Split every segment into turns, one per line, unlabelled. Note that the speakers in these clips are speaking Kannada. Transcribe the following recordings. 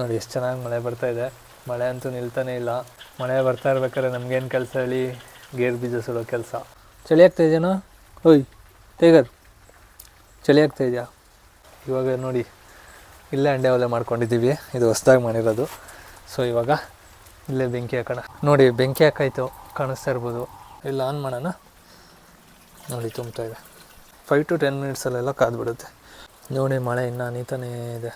ನೋಡಿ ಎಷ್ಟು ಚೆನ್ನಾಗಿ ಮಳೆ ಬರ್ತಾಯಿದೆ. ಮಳೆ ಅಂತೂ ನಿಲ್ತಾನೇ ಇಲ್ಲ. ಮಳೆ ಬರ್ತಾ ಇರ್ಬೇಕಾದ್ರೆ ನಮಗೇನು ಕೆಲಸ ಹೇಳಿ, ಗೇರು ಬೀಜ ಸುಡೋ ಕೆಲಸ. ಚಳಿ ಆಗ್ತಾ ಇದೆಯಾ? ಓಯ್ ಟೈಗರ್, ಚಳಿ ಆಗ್ತಾ ಇದೆಯಾ? ಇವಾಗ ನೋಡಿ ಇಲ್ಲೇ ಅಂಡೆ ಒಲೆ ಮಾಡ್ಕೊಂಡಿದ್ದೀವಿ. ಇದು ಹೊಸ್ದಾಗಿ ಮಾಡಿರೋದು. ಸೊ ಇವಾಗ ಇಲ್ಲೇ ಬೆಂಕಿ ಹಾಕೋಣ. ನೋಡಿ ಬೆಂಕಿ ಹಾಕಾಯ್ತು, ಕಾಣಿಸ್ತಾ ಇರ್ಬೋದು. ಇಲ್ಲಿ ಆನ್ ಮಾಡೋಣ. ನೋಡಿ ತುಂಬ್ತಾ ಇದೆ. 5 to 10 ಮಿನಿಟ್ಸಲ್ಲೆಲ್ಲ ಕಾದ್ಬಿಡುತ್ತೆ. ನೋಡಿ ಮಳೆ ಇನ್ನೂ ನೀತಾನೇ ಇದೆ.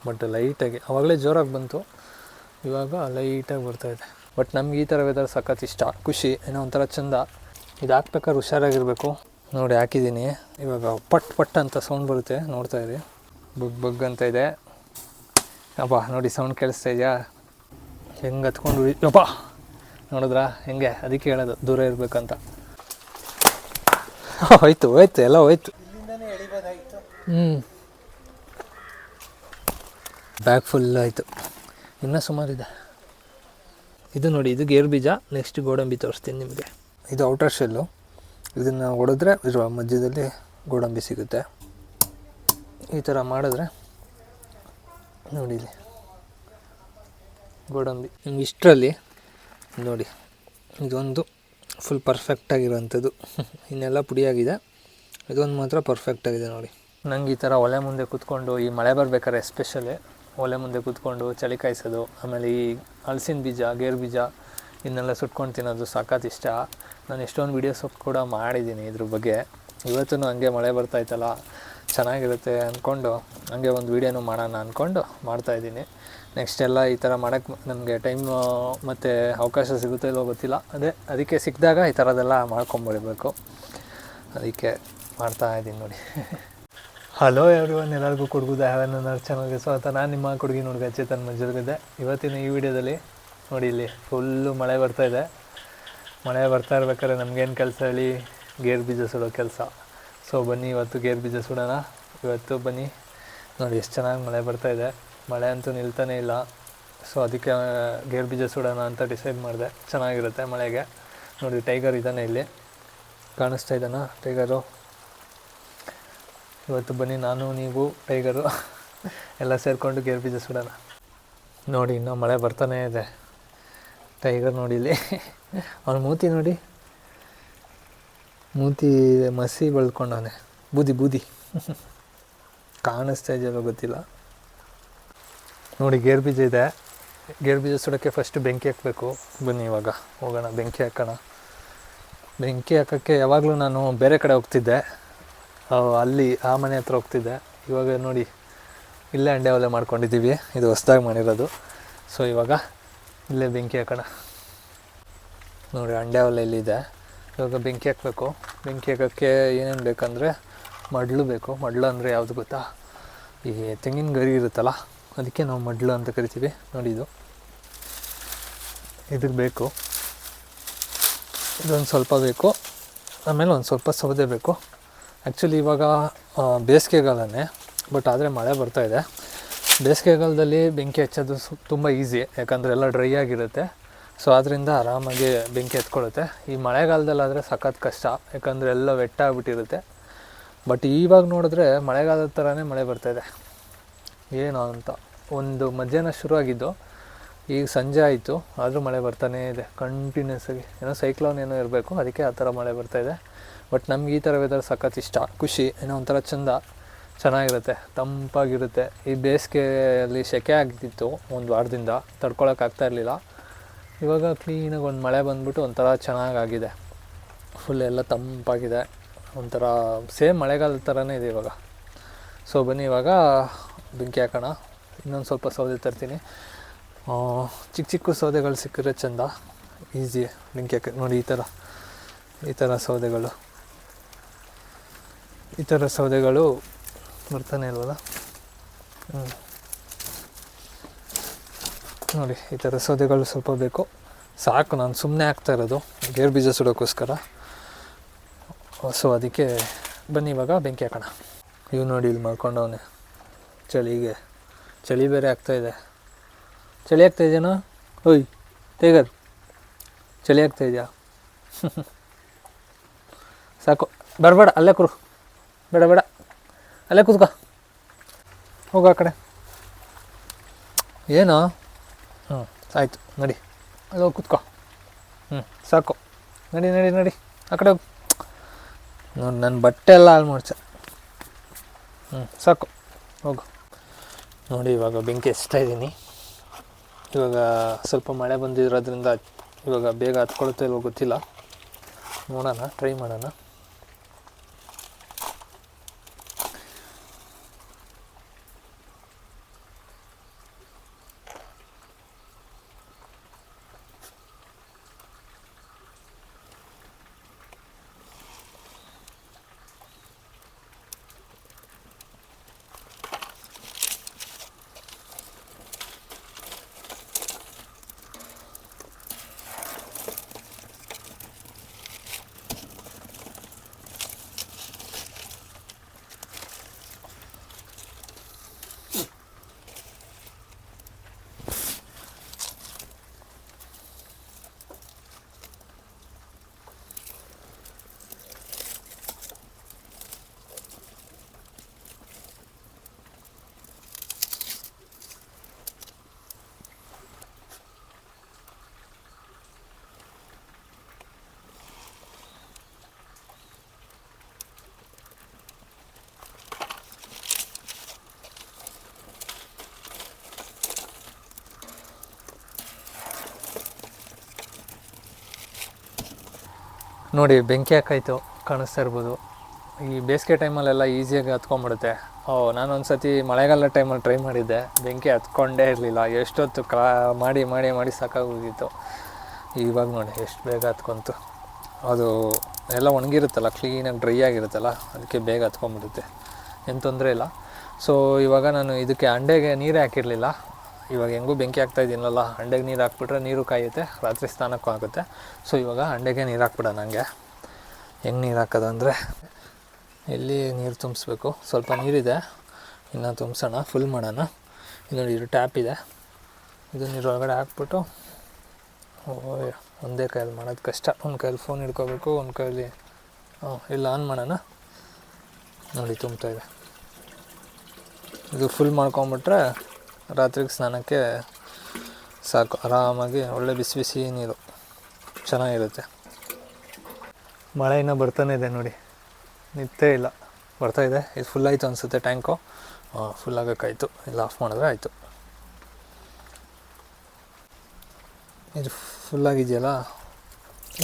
ಬಟ್ ಲೈಟಾಗಿ ಆವಾಗಲೇ ಜೋರಾಗಿ ಬಂತು, ಇವಾಗ ಲೈಟಾಗಿ ಬರ್ತಾಯಿದೆ. ಬಟ್ ನಮ್ಗೆ ಈ ಥರ ವೆದರ್ ಸಖತ್ ಇಷ್ಟ, ಖುಷಿ, ಏನೋ ಒಂಥರ ಚೆಂದ. ಇದು ಹಾಕ್ಬೇಕಾದ್ರೆ ಹುಷಾರಾಗಿರಬೇಕು. ನೋಡಿ ಹಾಕಿದ್ದೀನಿ. ಇವಾಗ ಪಟ್ ಪಟ್ ಅಂತ ಸೌಂಡ್ ಬರುತ್ತೆ, ನೋಡ್ತಾ ಇರಿ. ಬಗ್ ಬಗ್ ಅಂತ ಇದೆ. ಅಪ್ಪ ನೋಡಿ ಸೌಂಡ್ ಕೇಳಿಸ್ತಾ ಇದೆಯಾ? ಹೆಂಗೆ ಹತ್ಕೊಂಡು ಯಪ್ಪ, ನೋಡಿದ್ರಾ ಹೆಂಗೆ? ಅದಕ್ಕೆ ಹೇಳೋದು ದೂರ ಇರಬೇಕಂತ. ಹೋಯ್ತು ಹೋಯ್ತು ಎಲ್ಲ ಹೋಯ್ತು. ಬ್ಯಾಗ್ ಫುಲ್ ಆಯಿತು. ಇನ್ನೂ ಸುಮಾರಿದೆ. ಇದು ನೋಡಿ, ಇದು ಗೇರು ಬೀಜ. ನೆಕ್ಸ್ಟ್ ಗೋಡಂಬಿ ತೋರಿಸ್ತೀನಿ ನಿಮಗೆ. ಇದು ಔಟರ್ ಶೆಲ್ಲು. ಇದನ್ನು ಹೊಡೆದ್ರೆ ಇರುವ ಮಧ್ಯದಲ್ಲಿ ಗೋಡಂಬಿ ಸಿಗುತ್ತೆ. ಈ ಥರ ಮಾಡಿದ್ರೆ ನೋಡಿ ಇಲ್ಲಿ ಗೋಡಂಬಿ. ನಿಮ್ಗೆ ಇಷ್ಟರಲ್ಲಿ ನೋಡಿ ಇದೊಂದು ಫುಲ್ ಪರ್ಫೆಕ್ಟಾಗಿರೋಂಥದ್ದು. ಇನ್ನೆಲ್ಲ ಪುಡಿಯಾಗಿದೆ, ಇದೊಂದು ಮಾತ್ರ ಪರ್ಫೆಕ್ಟಾಗಿದೆ ನೋಡಿ. ನಂಗೆ ಈ ಥರ ಒಲೆ ಮುಂದೆ ಕೂತ್ಕೊಂಡು, ಈ ಮಳೆ ಬರ್ಬೇಕಾದ್ರೆ ಎಸ್ಪೆಷಲಿ ಒಲೆ ಮುಂದೆ ಕೂತ್ಕೊಂಡು ಚಳಿ ಕಾಯಿಸೋದು, ಆಮೇಲೆ ಈ ಹಲಸಿನ ಬೀಜ, ಗೇರು ಬೀಜ ಇದನ್ನೆಲ್ಲ ಸುಟ್ಕೊಂಡು ತಿನ್ನೋದು ಸಖತ್ ಇಷ್ಟ. ನಾನು ಎಷ್ಟೊಂದು ವೀಡಿಯೋಸ್ ಕೂಡ ಮಾಡಿದ್ದೀನಿ ಇದ್ರ ಬಗ್ಗೆ. ಇವತ್ತೂ ಹಂಗೆ ಮಳೆ ಬರ್ತಾಯಿತ್ತಲ್ಲ, ಚೆನ್ನಾಗಿರುತ್ತೆ ಅಂದ್ಕೊಂಡು ಹಂಗೆ ಒಂದು ವೀಡಿಯೋನೂ ಮಾಡೋಣ ಅಂದ್ಕೊಂಡು ಮಾಡ್ತಾಯಿದ್ದೀನಿ. ನೆಕ್ಸ್ಟ್ ಎಲ್ಲ ಈ ಥರ ಮಾಡೋಕ್ಕೆ ನಮಗೆ ಟೈಮ್ ಮತ್ತು ಅವಕಾಶ ಸಿಗುತ್ತೆ ಇಲ್ಲೋ ಗೊತ್ತಿಲ್ಲ. ಅದಕ್ಕೆ ಸಿಕ್ಕಿದಾಗ ಈ ಥರದ್ದೆಲ್ಲ ಮಾಡ್ಕೊಂಬಿಡಬೇಕು. ಅದಕ್ಕೆ ಮಾಡ್ತಾಯಿದ್ದೀನಿ ನೋಡಿ. ಹಲೋ ಎವ್ರಿವನ್, ಎಲ್ಲರಿಗೂ ಕುಡುಗುದ ಹ್ಯಾವನ್ ಚಾನಲ್ಗೆ ಸ್ವಾಗತ. ನಾನು ನಿಮ್ಮ ಕುಡುಗಿನ ಹುಡುಗ ಚೇತನ್ ಮಂಜುರ್ಗದ್ದೆ. ಇವತ್ತಿನ ಈ ವಿಡಿಯೋದಲ್ಲಿ ನೋಡಿ ಇಲ್ಲಿ ಫುಲ್ಲು ಮಳೆ ಬರ್ತಾಯಿದೆ. ಮಳೆ ಬರ್ತಾ ಇರ್ಬೇಕಾದ್ರೆ ನಮಗೇನು ಕೆಲಸ ಹೇಳಿ, ಗೇರು ಬೀಜ ಸುಡೋ ಕೆಲಸ. ಸೊ ಬನ್ನಿ ಇವತ್ತು ಗೇರು ಬೀಜ ಸುಡೋಣ. ಇವತ್ತು ಬನ್ನಿ. ನೋಡಿ ಎಷ್ಟು ಚೆನ್ನಾಗಿ ಮಳೆ ಬರ್ತಾಯಿದೆ. ಮಳೆ ಅಂತೂ ನಿಲ್ತಾನೇ ಇಲ್ಲ. ಸೊ ಅದಕ್ಕೆ ಗೇರು ಬೀಜ ಸುಡೋಣ ಅಂತ ಡಿಸೈಡ್ ಮಾಡಿದೆ. ಚೆನ್ನಾಗಿರುತ್ತೆ ಮಳೆಗೆ. ನೋಡಿ ಟೈಗರ್ ಇದ್ದಾನೆ ಇಲ್ಲಿ, ಕಾಣಿಸ್ತಾ ಇದ್ದಾನ ಟೈಗರು. ಇವತ್ತು ಬನ್ನಿ ನಾನು ನೀವು ಟೈಗರು ಎಲ್ಲ ಸೇರಿಕೊಂಡು ಗೇರು ಬೀಜ ಸುಡೋಣ. ನೋಡಿ ಇನ್ನೂ ಮಳೆ ಬರ್ತಾನೇ ಇದೆ. ಟೈಗರ್ ನೋಡಿ ಇಲ್ಲಿ ಅವನ ಮೂತಿ ನೋಡಿ, ಮೂತಿ ಮಸಿ ಬೆಳ್ಕೊಂಡವನೆ, ಬೂದಿ ಬೂದಿ ಕಾಣಿಸ್ತಾ ಇದೆಯಲ್ಲ ಗೊತ್ತಿಲ್ಲ. ನೋಡಿ ಗೇರು ಬೀಜ ಇದೆ. ಗೇರು ಬೀಜ ಸುಡೋಕ್ಕೆ ಫಸ್ಟ್ ಬೆಂಕಿ ಹಾಕಬೇಕು. ಬನ್ನಿ ಇವಾಗ ಹೋಗೋಣ, ಬೆಂಕಿ ಹಾಕೋಣ. ಬೆಂಕಿ ಹಾಕೋಕ್ಕೆ ಯಾವಾಗಲೂ ನಾನು ಬೇರೆ ಕಡೆ ಹೋಗ್ತಿದ್ದೆ, ಅಲ್ಲಿ ಆ ಮನೆ ಹತ್ರ ಹೋಗ್ತಿದ್ದೆ. ಇವಾಗ ನೋಡಿ ಇಲ್ಲೇ ಅಂಡೆ ಒಲೆ ಮಾಡ್ಕೊಂಡಿದ್ದೀವಿ. ಇದು ಹೊಸ್ದಾಗಿ ಮಾಡಿರೋದು. ಸೊ ಇವಾಗ ಇಲ್ಲೇ ಬೆಂಕಿ ಹಾಕೋಣ. ನೋಡಿ ಅಂಡೆ ಒಲೆ ಇಲ್ಲಿದೆ. ಇವಾಗ ಬೆಂಕಿ ಹಾಕಬೇಕು. ಬೆಂಕಿ ಹಾಕೋಕ್ಕೆ ಏನೇನು ಬೇಕಂದರೆ ಮಡ್ಲು ಬೇಕು. ಮಡ್ಲು ಅಂದರೆ ಯಾವುದು ಗೊತ್ತಾ? ಈ ತೆಂಗಿನ ಗರಿ ಇರುತ್ತಲ್ಲ, ಅದಕ್ಕೆ ನಾವು ಮಡ್ಲು ಅಂತ ಕರಿತೀವಿ. ನೋಡಿ ಇದಕ್ಕೆ ಬೇಕು. ಇದೊಂದು ಸ್ವಲ್ಪ ಬೇಕು. ಆಮೇಲೆ ಒಂದು ಸ್ವಲ್ಪ ಸೌದೆ ಬೇಕು. ಆ್ಯಕ್ಚುಲಿ ಇವಾಗ ಬೇಸಿಗೆಗಾಲನೇ, ಬಟ್ ಆದರೆ ಮಳೆ ಬರ್ತಾಯಿದೆ. ಬೇಸಿಗೆಗಾಲದಲ್ಲಿ ಬೆಂಕಿ ಹಚ್ಚೋದು ತುಂಬ ಈಸಿ, ಯಾಕಂದರೆ ಎಲ್ಲ ಡ್ರೈ ಆಗಿರುತ್ತೆ. ಸೊ ಆದ್ದರಿಂದ ಆರಾಮಾಗಿ ಬೆಂಕಿ ಎತ್ಕೊಳ್ಳುತ್ತೆ. ಈ ಮಳೆಗಾಲದಲ್ಲಾದರೆ ಸಖತ್ ಕಷ್ಟ, ಯಾಕಂದರೆ ಎಲ್ಲ ವೆಟ್ಟ ಆಗಿಬಿಟ್ಟಿರುತ್ತೆ. ಬಟ್ ಇವಾಗ ನೋಡಿದ್ರೆ ಮಳೆಗಾಲದ ಥರನೇ ಮಳೆ ಬರ್ತಾಯಿದೆ. ಏನೋ ಅಂತ ಒಂದು ಮಧ್ಯಾಹ್ನ ಶುರುವಾಗಿದ್ದು, ಈಗ ಸಂಜೆ ಆಯಿತು, ಆದರೂ ಮಳೆ ಬರ್ತಾನೇ ಇದೆ ಕಂಟಿನ್ಯೂಸ್ ಆಗಿ. ಏನೋ ಸೈಕ್ಲೋನ್ ಏನೋ ಇರಬೇಕು, ಅದಕ್ಕೆ ಆ ಥರ ಮಳೆ ಬರ್ತಾಯಿದೆ. ಬಟ್ ನಮ್ಗೆ ಈ ಥರ ವೆದರ್ ಸಖತ್ ಇಷ್ಟ, ಖುಷಿ, ಏನೋ ಒಂಥರ ಚೆಂದ, ಚೆನ್ನಾಗಿರುತ್ತೆ, ತಂಪಾಗಿರುತ್ತೆ. ಈ ಬೇಸಿಗೆಯಲ್ಲಿ ಸೆಕೆ ಆಗ್ತಿತ್ತು ಒಂದು ವಾರದಿಂದ, ತಡ್ಕೊಳಕ್ಕಾಗ್ತಾ ಇರಲಿಲ್ಲ. ಇವಾಗ ಕ್ಲೀನಾಗಿ ಒಂದು ಮಳೆ ಬಂದ್ಬಿಟ್ಟು ಒಂಥರ ಚೆನ್ನಾಗಾಗಿದೆ. ಫುಲ್ ಎಲ್ಲ ತಂಪಾಗಿದೆ, ಒಂಥರ ಸೇಮ್ ಮಳೆಗಾಲದ ಥರನೇ ಇದೆ ಇವಾಗ. ಸೊ ಬನ್ನಿ ಇವಾಗ ಬೆಂಕಿ ಹಾಕೋಣ. ಇನ್ನೊಂದು ಸ್ವಲ್ಪ ಸೌದೆ ತರ್ತೀನಿ. ಚಿಕ್ಕ ಚಿಕ್ಕ ಸೌದೆಗಳು ಸಿಕ್ಕಿದ್ರೆ ಚೆಂದ, ಈಸಿ ಬೆಂಕಿ ಹಾಕಿ. ನೋಡಿ ಈ ಥರ ಸೌದೆಗಳು ಬರ್ತಾನೆ ಇಲ್ವಲ್ಲ. ನೋಡಿ ಈ ಥರ ಸೌದೆಗಳು ಸ್ವಲ್ಪ ಬೇಕು, ಸಾಕು. ನಾನು ಸುಮ್ಮನೆ ಹಾಕ್ತಾ ಇರೋದು ಗೇರು ಬೀಜ ಸುಡೋಕ್ಕೋಸ್ಕರ. ಸೊ ಅದಕ್ಕೆ ಬನ್ನಿ ಇವಾಗ ಬೆಂಕಿ ಹಾಕೋಣ. ಇವು ನೋಡಿ ಇಲ್ಲಿ ಮಾಡ್ಕೊಂಡವನೆ, ಚಳಿ ಬೇರೆ ಆಗ್ತಾಯಿದೆ. ಚಳಿ ಆಗ್ತಾಯಿದೆಯಾ? ಓಯ್ ಟೈಗರ್, ಚಳಿ ಆಗ್ತಾಯಿದೆಯಾ? ಸಾಕು, ಬರಬೇಡ, ಅಲ್ಲೇ ಕೂರು, ಬೇಡ ಅಲ್ಲೇ ಕೂತ್ಕೋ, ಹೋಗು ಆ ಕಡೆ. ಏನೋ ಆಯಿತು ನಡಿ ಅದು ಕೂತ್ಕೋ ಸಾಕು ನಡಿ ನಡಿ ನಡಿ ಆ ಕಡೆ ಹೋಗು ನೋಡಿ ನನ್ನ ಬಟ್ಟೆ ಎಲ್ಲ ಹಾಳು ಮಾಡ್ಸ ಸಾಕು ಹೋಗು ನೋಡಿ ಇವಾಗ ಬೆಂಕಿ ಹಚ್ತಾ ಇದ್ದೀನಿ ಇವಾಗ ಸ್ವಲ್ಪ ಮಳೆ ಬಂದಿರೋದ್ರಿಂದ ಇವಾಗ ಬೇಗ ಹತ್ಕೊಳುತ್ತೋ ಇಲ್ವೋ ಗೊತ್ತಿಲ್ಲ ನೋಡೋಣ ಟ್ರೈ ಮಾಡೋಣ ನೋಡಿ ಬೆಂಕಿ ಹಾಕಾಯ್ತು ಕಾಣಿಸ್ತಾ ಇರ್ಬೋದು ಈ ಬೇಸಿಗೆ ಟೈಮಲ್ಲೆಲ್ಲ ಈಸಿಯಾಗಿ ಹತ್ಕೊಂಡ್ಬಿಡುತ್ತೆ ನಾನು ಒಂದು ಸತಿ ಮಳೆಗಾಲ ಟೈಮಲ್ಲಿ ಟ್ರೈ ಮಾಡಿದ್ದೆ ಬೆಂಕಿ ಹತ್ಕೊಂಡೇ ಇರಲಿಲ್ಲ ಎಷ್ಟೊತ್ತು ಮಾಡಿ ಮಾಡಿ ಮಾಡಿ ಸಾಕಾಗೋಗಿತ್ತು ಇವಾಗ ನೋಡಿ ಎಷ್ಟು ಬೇಗ ಹತ್ಕೊಂತು ಅದು ಎಲ್ಲ ಒಣಗಿರುತ್ತಲ್ಲ ಕ್ಲೀನಾಗಿ ಡ್ರೈ ಆಗಿರುತ್ತಲ್ಲ ಅದಕ್ಕೆ ಬೇಗ ಹತ್ಕೊಂಡ್ಬಿಡುತ್ತೆ ಏನು ತೊಂದರೆ ಇಲ್ಲ ಸೊ ಇವಾಗ ನಾನು ಇದಕ್ಕೆ ಅಂಡೆಗೆ ನೀರೇ ಹಾಕಿರಲಿಲ್ಲ ಇವಾಗ ಹೆಂಗೂ ಬೆಂಕಿ ಹಾಕ್ತಾಯಿದ್ದೀನಲ್ಲ ಅಂಡೆಗೆ ನೀರು ಹಾಕ್ಬಿಟ್ರೆ ನೀರು ಕಾಯುತ್ತೆ ರಾತ್ರಿ ಸ್ನಾನಕ್ಕೂ ಆಗುತ್ತೆ ಸೊ ಇವಾಗ ಅಂಡೆಗೆ ನೀರು ಹಾಕ್ಬಿಡೋಣ ನನಗೆ ಹೆಂಗೆ ನೀರು ಹಾಕೋದು ಅಂದರೆ ಇಲ್ಲಿ ನೀರು ತುಂಬಿಸ್ಬೇಕು ಸ್ವಲ್ಪ ನೀರಿದೆ ಇನ್ನು ತುಂಬಿಸೋಣ ಫುಲ್ ಮಾಡೋಣ ನೋಡಿ ಇದು ಟ್ಯಾಪ್ ಇದೆ ಇದು ನೀರೊಳಗಡೆ ಹಾಕ್ಬಿಟ್ಟು ಒಂದೇ ಕೈಯಲ್ಲಿ ಮಾಡೋದು ಕಷ್ಟ ಒಂದು ಕೈಯಲ್ಲಿ ಫೋನ್ ಹಿಡ್ಕೋಬೇಕು ಒಂದು ಕೈಯಲ್ಲಿ ಇಲ್ಲ ಆನ್ ಮಾಡೋಣ ನೋಡಿ ತುಂಬ್ತಾಯಿದೆ ಇದು ಫುಲ್ ಮಾಡ್ಕೊಂಬಿಟ್ರೆ ರಾತ್ರಿಗೆ ಸ್ನಾನಕ್ಕೆ ಸಾಕು ಆರಾಮಾಗಿ ಒಳ್ಳೆ ಬಿಸಿ ಬಿಸಿ ನೀರು ಚೆನ್ನಾಗಿರುತ್ತೆ ಮಳೆ ಇನ್ನೂ ಬರ್ತಾನೆ ಇದೆ ನೋಡಿ ನಿಂತೇ ಇಲ್ಲ ಬರ್ತಾಯಿದೆ ಇದು ಫುಲ್ ಆಯಿತು ಅನಿಸುತ್ತೆ ಟ್ಯಾಂಕು ಫುಲ್ ಆಗೋಕ್ಕಾಯಿತು ಇಲ್ಲ ಆಫ್ ಮಾಡಿದ್ರೆ ಆಯಿತು ಇದು ಫುಲ್ಲಾಗಿದೆಯಲ್ಲ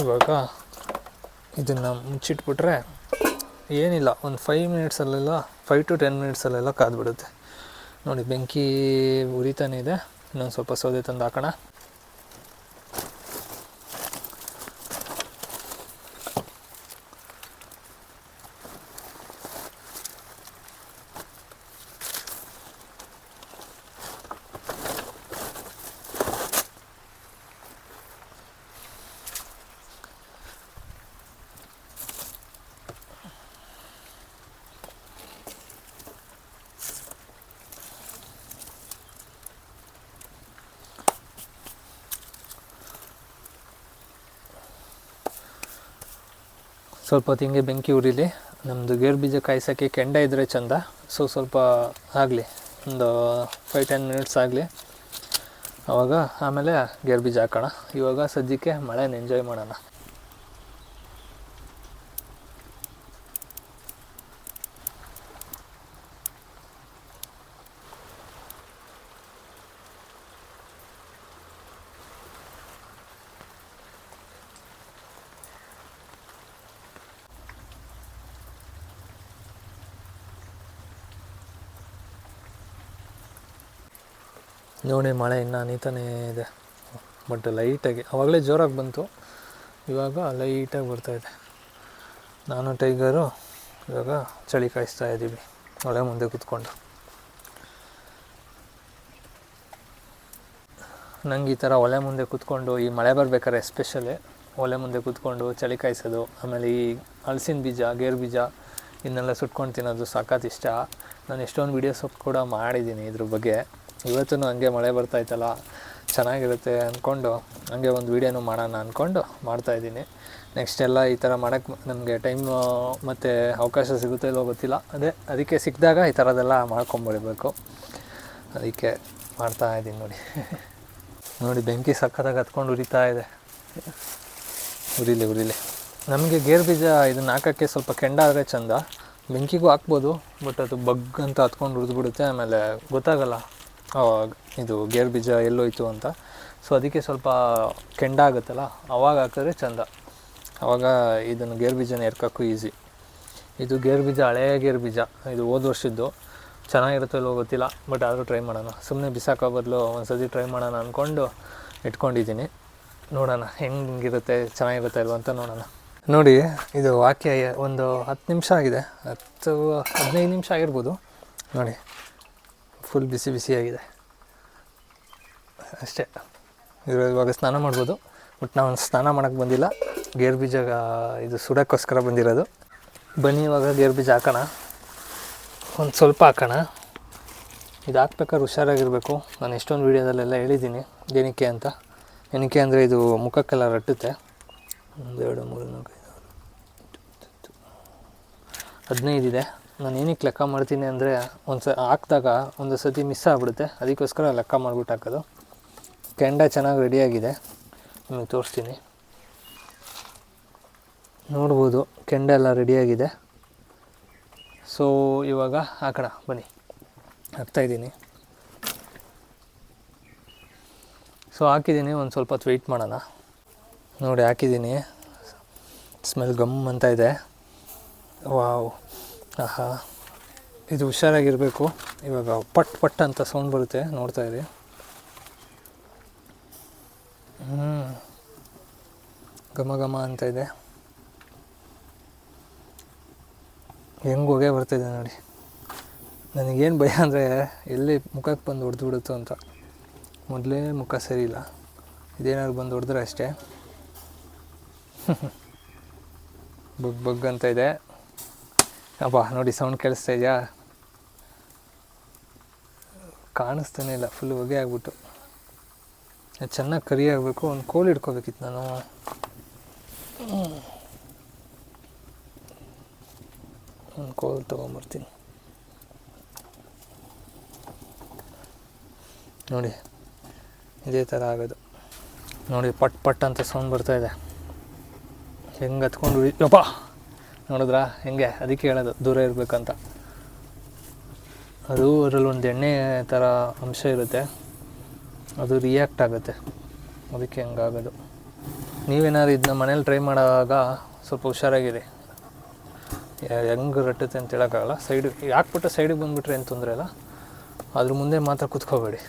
ಇವಾಗ ಇದನ್ನು ಮುಚ್ಚಿಟ್ಬಿಟ್ರೆ ಏನಿಲ್ಲ ಒಂದು 5 ಮಿನಿಟ್ಸಲ್ಲೆಲ್ಲ 5 to 10 ಮಿನಿಟ್ಸಲ್ಲೆಲ್ಲ ಕಾದ್ಬಿಡುತ್ತೆ ನೋಡಿ ಬೆಂಕಿ ಉರಿತಾನೆ ಇದೆ ಇನ್ನೊಂದು ಸ್ವಲ್ಪ ಸೌದೆ ತಂದು ಹಾಕೋಣ ಸ್ವಲ್ಪ ಹೊತ್ತು ಹಿಂಗೆ ಬೆಂಕಿ ಉರಿಲಿ ನಮ್ಮದು ಗೇರು ಬೀಜ ಕಾಯಿಸೋಕ್ಕೆ ಕೆಂಡ ಇದ್ದರೆ ಚೆಂದ ಸೊ ಸ್ವಲ್ಪ ಆಗಲಿ ಒಂದು 5-10 ಮಿನಿಟ್ಸ್ ಆಗಲಿ ಆವಾಗ ಆಮೇಲೆ ಗೇರು ಬೀಜ ಹಾಕೋಣ ಇವಾಗ ಸದ್ಯಕ್ಕೆ ಮಳೆನ ಎಂಜಾಯ್ ಮಾಡೋಣ ನೋಡಿ ಮಳೆ ಇನ್ನೂ ಹನಿತಾನೇ ಇದೆ ಬಟ್ ಲೈಟಾಗಿ ಆವಾಗಲೇ ಜೋರಾಗಿ ಬಂತು ಇವಾಗ ಲೈಟಾಗಿ ಬರ್ತಾಯಿದೆ ನಾನು ಟೈಗರು ಇವಾಗ ಚಳಿ ಕಾಯಿಸ್ತಾ ಇದ್ದೀವಿ ಒಳ್ಳೆ ಮುಂದೆ ಕೂತ್ಕೊಂಡು ನಂಗೆ ಈ ಥರ ಒಲೆ ಮುಂದೆ ಕೂತ್ಕೊಂಡು ಈ ಮಳೆ ಬರ್ಬೇಕಾದ್ರೆ ಎಸ್ಪೆಷಲಿ ಒಲೆ ಮುಂದೆ ಕೂತ್ಕೊಂಡು ಚಳಿ ಕಾಯಿಸೋದು ಆಮೇಲೆ ಈ ಹಲಸಿನ ಬೀಜ ಗೇರು ಬೀಜ ಇನ್ನೆಲ್ಲ ಸುಟ್ಕೊಂಡು ತಿನ್ನೋದು ಸಖತ್ ಇಷ್ಟ ನಾನು ಎಷ್ಟೊಂದು ವೀಡಿಯೋಸ್ ಕೂಡ ಮಾಡಿದ್ದೀನಿ ಇದ್ರ ಬಗ್ಗೆ ಇವತ್ತೂ ಹಂಗೆ ಮಳೆ ಬರ್ತಾಯಿತ್ತಲ್ಲ ಚೆನ್ನಾಗಿರುತ್ತೆ ಅಂದ್ಕೊಂಡು ಹಂಗೆ ಒಂದು ವೀಡಿಯೋನೂ ಮಾಡೋಣ ಅಂದ್ಕೊಂಡು ಮಾಡ್ತಾಯಿದ್ದೀನಿ ನೆಕ್ಸ್ಟ್ ಎಲ್ಲ ಈ ಥರ ಮಾಡೋಕ್ಕೆ ನಮಗೆ ಟೈಮ್ ಮತ್ತು ಅವಕಾಶ ಸಿಗುತ್ತೋ ಇಲ್ಲೋ ಗೊತ್ತಿಲ್ಲ ಅದಕ್ಕೆ ಸಿಕ್ಕಿದಾಗ ಈ ಥರದ್ದೆಲ್ಲ ಮಾಡ್ಕೊಂಬಿಡಬೇಕು ಅದಕ್ಕೆ ಮಾಡ್ತಾಯಿದ್ದೀನಿ ನೋಡಿ. ನೋಡಿ ಬೆಂಕಿ ಸಖತ್ತಾಗಿ ಹತ್ಕೊಂಡು ಉರಿತಾ ಇದೆ. ಉರಿಲಿ. ನಮಗೆ ಗೇರು ಬೀಜ ಇದನ್ನು ಹಾಕೋಕ್ಕೆ ಸ್ವಲ್ಪ ಕೆಂಡ ಆದರೆ ಚೆಂದ. ಬೆಂಕಿಗೂ ಹಾಕ್ಬೋದು, ಬಟ್ ಅದು ಬಗ್ ಅಂತ ಹತ್ಕೊಂಡು ಉರಿದ್ಬಿಡುತ್ತೆ. ಆಮೇಲೆ ಗೊತ್ತಾಗಲ್ಲ ಇದು ಗೇರು ಬೀಜ ಎಲ್ಲೋಯ್ತು ಅಂತ. ಸೊ ಅದಕ್ಕೆ ಸ್ವಲ್ಪ ಕೆಂಡ ಆಗುತ್ತಲ್ಲ, ಅವಾಗ ಹಾಕಿದ್ರೆ ಚೆಂದ. ಆವಾಗ ಇದನ್ನು ಗೇರು ಬೀಜನ ಎರ್ಕೋಕ್ಕೂ ಈಸಿ. ಇದು ಗೇರು ಬೀಜ, ಹಳೆಯ ಗೇರು ಬೀಜ. ಇದು ಹೋದ ವರ್ಷದ್ದು. ಚೆನ್ನಾಗಿರುತ್ತೋ ಇಲ್ಲವೋ ಗೊತ್ತಿಲ್ಲ, ಬಟ್ ಆದರೂ ಟ್ರೈ ಮಾಡೋಣ. ಸುಮ್ಮನೆ ಬಿಸಾಕೋ ಬದಲು ಒಂದು ಸತಿ ಟ್ರೈ ಮಾಡೋಣ ಅಂದ್ಕೊಂಡು ಇಟ್ಕೊಂಡಿದ್ದೀನಿ. ನೋಡೋಣ ಹೆಂಗಿರುತ್ತೆ, ಚೆನ್ನಾಗಿರುತ್ತೆ ಇಲ್ವ ಅಂತ ನೋಡೋಣ. ನೋಡಿ ಇದು ಹಾಕಿ ಒಂದು 10 ನಿಮಿಷ ಆಗಿದೆ, 10-15 ನಿಮಿಷ ಆಗಿರ್ಬೋದು. ನೋಡಿ ಫುಲ್ ಬಿಸಿಯಾಗಿದೆ ಅಷ್ಟೇ. ಇವಾಗ ಸ್ನಾನ ಮಾಡ್ಬೋದು, ಬಟ್ ನಾವು ಸ್ನಾನ ಮಾಡೋಕ್ಕೆ ಬಂದಿಲ್ಲ. ಗೇರು ಬೀಜ ಇದು ಸುಡೋಕ್ಕೋಸ್ಕರ ಬಂದಿರೋದು. ಬನ್ನಿ ಇವಾಗ ಗೇರು ಬೀಜ ಹಾಕೋಣ. ಒಂದು ಸ್ವಲ್ಪ ಹಾಕೋಣ. ಇದು ಹಾಕ್ಬೇಕಾದ್ರೆ ಹುಷಾರಾಗಿರಬೇಕು. ನಾನು ಎಷ್ಟೊಂದು ವೀಡಿಯೋದಲ್ಲೆಲ್ಲ ಹೇಳಿದ್ದೀನಿ ಏನಕ್ಕೆ ಅಂದರೆ ಇದು ಮುಖಕ್ಕೆಲ್ಲ ರಟ್ಟುತ್ತೆ. 1 2 3 4 5 15 ಇದೆ. ನಾನು ಏನಕ್ಕೆ ಲೆಕ್ಕ ಮಾಡ್ತೀನಿ ಅಂದರೆ ಹಾಕಿದಾಗ ಒಂದು ಸತಿ ಮಿಸ್ ಆಗಿಬಿಡುತ್ತೆ, ಅದಕ್ಕೋಸ್ಕರ ಲೆಕ್ಕ ಮಾಡಿಬಿಟ್ಟು ಹಾಕೋದು. ಕೆಂಡ ಚೆನ್ನಾಗಿ ರೆಡಿಯಾಗಿದೆ, ನಿಮಗೆ ತೋರಿಸ್ತೀನಿ. ನೋಡ್ಬೋದು ಕೆಂಡ ಎಲ್ಲ ರೆಡಿಯಾಗಿದೆ. ಸೊ ಇವಾಗ ಹಾಕೋಣ ಬನ್ನಿ. ಹಾಕ್ತಾಯಿದ್ದೀನಿ. ಸೊ ಹಾಕಿದ್ದೀನಿ, ಒಂದು ಸ್ವಲ್ಪ ಹೊತ್ತು ವೆಯ್ಟ್ ಮಾಡೋಣ. ನೋಡಿ ಹಾಕಿದ್ದೀನಿ, ಸ್ಮೆಲ್ ಗಮ್ ಅಂತ ಇದೆ. ವಾವ್, ಆಹಾ, ಇದು ಹುಷಾರಾಗಿರಬೇಕು. ಇವಾಗ ಪಟ್ ಅಂತ ಸೌಂಡ್ ಬರುತ್ತೆ, ನೋಡ್ತಾಯಿರಿ. ಘಮ ಅಂತ ಇದೆ. ಹೆಂಗೆ ಹೊಗೆ ಬರ್ತಾಯಿದೆ ನೋಡಿ. ನನಗೇನು ಭಯ ಅಂದರೆ ಎಲ್ಲಿ ಮುಖಕ್ಕೆ ಬಂದು ಹೊಡೆದ್ಬಿಡುತ್ತೋ ಅಂತ. ಮೊದಲೇ ಮುಖ ಸರಿ ಇಲ್ಲ, ಇದೇನಾದ್ರು ಬಂದು ಹೊಡೆದ್ರೆ ಅಷ್ಟೇ. ಬಗ್ ಅಂತ ಇದೆ. ಅಬ್ಬಾ ನೋಡಿ ಸೌಂಡ್ ಕೇಳಿಸ್ತಾ ಇದೆಯಾ? ಕಾಣಿಸ್ತಾನೆ ಇಲ್ಲ, ಫುಲ್ ಹೊಗೆ ಆಗ್ಬಿಟ್ಟು. ಚೆನ್ನಾಗಿ ಕರಿ ಆಗಬೇಕು. ಒಂದು ಕೋಲ್ ಹಿಡ್ಕೋಬೇಕಿತ್ತು ನಾನು. ಒಂದು ಕೋಲ್ ತೊಗೊಂಬರ್ತೀನಿ. ನೋಡಿ ಇದೇ ಥರ ಆಗೋದು. ನೋಡಿ ಪಟ್ ಅಂತ ಸೌಂಡ್ ಬರ್ತಾಯಿದೆ. ಹೆಂಗೆ ಹತ್ಕೊಂಡು ಯಪ್ಪ, ನೋಡಿದ್ರಾ ಹೆಂಗೆ? ಅದಕ್ಕೆ ಹೇಳೋದು ದೂರ ಇರಬೇಕಂತ. ಅದರಲ್ಲಿ ಒಂದು ಎಣ್ಣೆ ಥರ ಅಂಶ ಇರುತ್ತೆ, ಅದು ರಿಯಾಕ್ಟ್ ಆಗುತ್ತೆ, ಅದಕ್ಕೆ ಹಂಗಾಗೋದು. ನೀವೇನಾದ್ರು ಇದನ್ನ ಮನೇಲಿ ಟ್ರೈ ಮಾಡುವಾಗ ಸ್ವಲ್ಪ ಹುಷಾರಾಗಿರಿ. ಹೆಂಗೆ ರಟ್ಟುತ್ತೆ ಅಂತ ಹೇಳೋಕ್ಕಾಗಲ್ಲ. ಹಾಕ್ಬಿಟ್ಟು ಸೈಡಿಗೆ ಬಂದುಬಿಟ್ರೆ ಏನು ತೊಂದರೆ ಇಲ್ಲ. ಅದ್ರ ಮುಂದೆ ಮಾತ್ರ ಕೂತ್ಕೋಬೇಡಿ,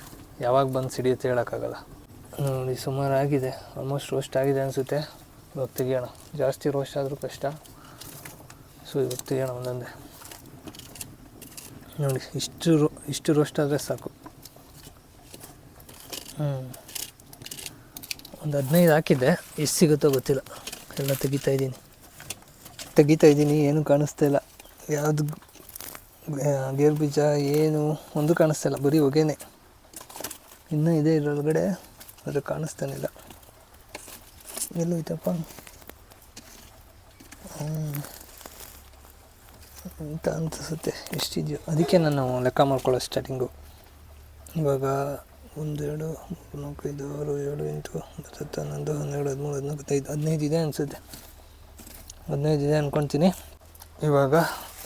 ಯಾವಾಗ ಬಂದು ಸಿಡಿಯುತ್ತೆ ಹೇಳೋಕ್ಕಾಗಲ್ಲ. ನೋಡಿ ಸುಮಾರು ಆಗಿದೆ, ಆಲ್ಮೋಸ್ಟ್ ರೋಸ್ಟ್ ಆಗಿದೆ ಅನಿಸುತ್ತೆ. ಇವಾಗ ತೆಗಿಯೋಣ. ಜಾಸ್ತಿ ರೋಸ್ಟ್ ಆದರೂ ಕಷ್ಟ. ಸೊ ಇವಾಗ ತೆಗಿಯೋಣ ಒಂದೊಂದೇ. ನೋಡಿ ಇಷ್ಟು ರೋಸ್ಟ್ ಆದರೆ ಸಾಕು. ಒಂದು 15 ಹಾಕಿದ್ದೆ, ಎಷ್ಟು ಸಿಗುತ್ತೋ ಗೊತ್ತಿಲ್ಲ. ಎಲ್ಲ ತೆಗಿತಾ ಇದ್ದೀನಿ, ಏನೂ ಕಾಣಿಸ್ತಾ ಇಲ್ಲ. ಯಾವುದು ಗೇರು ಬೀಜ ಏನು ಒಂದು ಕಾಣಿಸ್ತಾ ಇಲ್ಲ, ಬರೀ ಹೊಗೆನೇ. ಇನ್ನೂ ಇದೆ ಇದರೊಳಗಡೆ, ಆದರೆ ಕಾಣಿಸ್ತಾನಿಲ್ಲ. ಎಲ್ಲೋಯ್ತಪ್ಪ ಅಂತ ಅನಿಸುತ್ತೆ. ಎಷ್ಟಿದೆಯೋ ಅದಕ್ಕೆ ನಾನು ಲೆಕ್ಕ ಮಾಡ್ಕೊಳ್ಳೋ ಸ್ಟಾರ್ಟಿಂಗು. ಇವಾಗ 1 2 3 4 5 6 7 8 9 10 11 12 13 14 15 ಇದೆ ಅನಿಸುತ್ತೆ. 15 ಇದೆ ಅಂದ್ಕೊತೀನಿ. ಇವಾಗ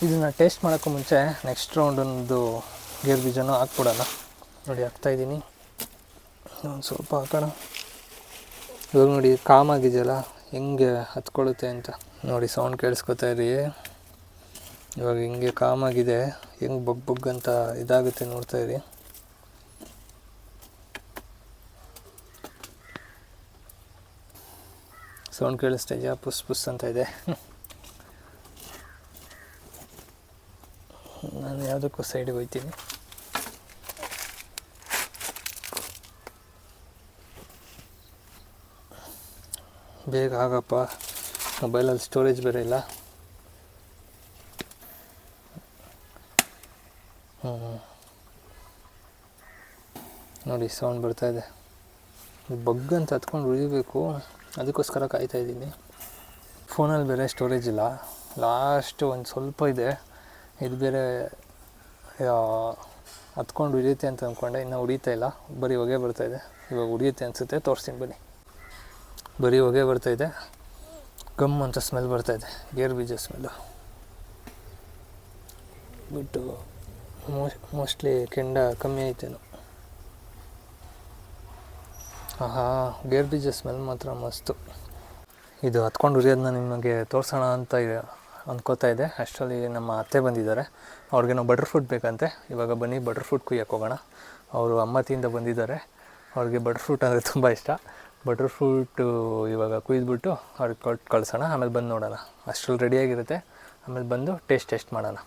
ಇದನ್ನು ಟೇಸ್ಟ್ ಮಾಡೋಕ್ಕೂ ಮುಂಚೆ ನೆಕ್ಸ್ಟ್ ರೌಂಡೊಂದು ಗೇರು ಬೀಜನೂ ಹಾಕ್ಬಿಡೋಣ. ನೋಡಿ ಹಾಕ್ತಾಯಿದ್ದೀನಿ. ಒಂದು ಸ್ವಲ್ಪ ಹಾಕೋಣ. ಇವಾಗ ನೋಡಿ ಕಾಮಾಗಿದೆಯಲ್ಲ ಹೆಂಗೆ ಹತ್ಕೊಳ್ಳುತ್ತೆ ಅಂತ. ನೋಡಿ ಸೌಂಡ್ ಕೇಳಿಸ್ಕೊತಾ ಇರಿ. ಇವಾಗ ಹಿಂಗೆ ಕಾಮಾಗಿದೆ, ಹೆಂಗೆ ಬಗ್ ಅಂತ ಇದಾಗುತ್ತೆ ನೋಡ್ತಾಯಿರಿ. ಸೌಂಡ್ ಕೇಳಿಸ್ತಾ ಇದೆಯಾ? ಪುಸ್ ಅಂತ ಇದೆ. ನಾನು ಯಾವುದಕ್ಕೂ ಸೈಡಿಗೆ ಹೋಗ್ತೀನಿ. ಬೇಗ ಆಗಪ್ಪ, ಮೊಬೈಲಲ್ಲಿ ಸ್ಟೋರೇಜ್ ಬೇರೆ ಇಲ್ಲ. ನೋಡಿ ಸೌಂಡ್ ಬರ್ತಾಯಿದೆ. ಬಗ್ ಅಂತ ಹತ್ಕೊಂಡು ಉಳಿಬೇಕು, ಅದಕ್ಕೋಸ್ಕರ ಕಾಯ್ತಾಯಿದ್ದೀನಿ. ಫೋನಲ್ಲಿ ಬೇರೆ ಸ್ಟೋರೇಜ್ ಇಲ್ಲ, ಲಾಸ್ಟ್ ಒಂದು ಸ್ವಲ್ಪ ಇದೆ. ಇದು ಬೇರೆ ಹತ್ಕೊಂಡು ಉರಿಯುತ್ತೆ ಅಂತ ಅಂದ್ಕೊಂಡೆ, ಇನ್ನೂ ಉರಿತಾ ಇಲ್ಲ, ಬರೀ ಹೊಗೆ ಬರ್ತಾಯಿದೆ. ಇವಾಗ ಉರಿಯುತ್ತೆ ಅನಿಸುತ್ತೆ, ತೋರಿಸ್ತೀನಿ ಬನ್ನಿ. ಬರೀ ಹೊಗೆ ಬರ್ತಾಯಿದೆ, ಗಮ್ ಅಂತ ಸ್ಮೆಲ್ ಬರ್ತಾಯಿದೆ, ಗೇರು ಬೀಜ ಸ್ಮೆಲ್ಲು. ಬಟ್ ಮೋಸ್ಟ್ಲಿ ಕೆಂಡ ಕಮ್ಮಿ ಐತೇನೋ. ಆಹಾ, ಗೇರು ಬೀಜ ಸ್ಮೆಲ್ ಮಾತ್ರ ಮಸ್ತು. ಇದು ಹತ್ಕೊಂಡು ಉರಿಯೋದನ್ನ ನಿಮಗೆ ತೋರಿಸೋಣ ಅಂತ ಅಂದ್ಕೋತಾ ಇದೆ. ಅಷ್ಟರಲ್ಲಿ ನಮ್ಮ ಅತ್ತೆ ಬಂದಿದ್ದಾರೆ, ಅವ್ರಿಗೇನೋ ಬಟರ್ ಫ್ರೂಟ್ ಬೇಕಂತೆ. ಇವಾಗ ಬನ್ನಿ ಬಟರ್ ಫ್ರೂಟ್ ಕುಯ್ಯಕ್ಕೆ ಹೋಗೋಣ. ಅವರು ಅಮ್ಮತಿಯಿಂದ ಬಂದಿದ್ದಾರೆ, ಅವ್ರಿಗೆ ಬಟರ್ ಫ್ರೂಟ್ ಅಂದರೆ ತುಂಬ ಇಷ್ಟ. ಬಟರ್ ಫ್ರೂಟು ಇವಾಗ ಕುಯ್ದುಬಿಟ್ಟು ಅವ್ರಿಗೆ ಕೊಟ್ಟು ಕಳ್ಸೋಣ, ಆಮೇಲೆ ಬಂದು ನೋಡೋಣ. ಅಷ್ಟರಲ್ಲಿ ರೆಡಿಯಾಗಿರುತ್ತೆ, ಆಮೇಲೆ ಬಂದು ಟೇಸ್ಟ್ ಮಾಡೋಣ.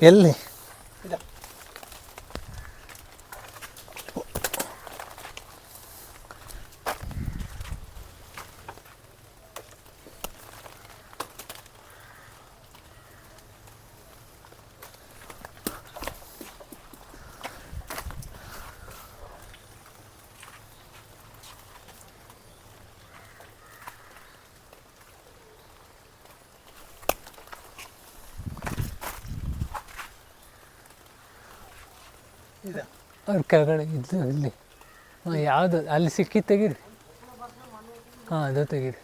ಎಲ್ಲಿ ಅವ್ರ ಕೆಳಗಡೆ ಇದ್ದು ಇಲ್ಲಿ. ಹಾಂ, ಯಾವುದು ಅಲ್ಲಿ ಸಿಕ್ಕಿ ತೆಗೀರಿ. ಹಾಂ, ಅದು ತೆಗೀರಿ.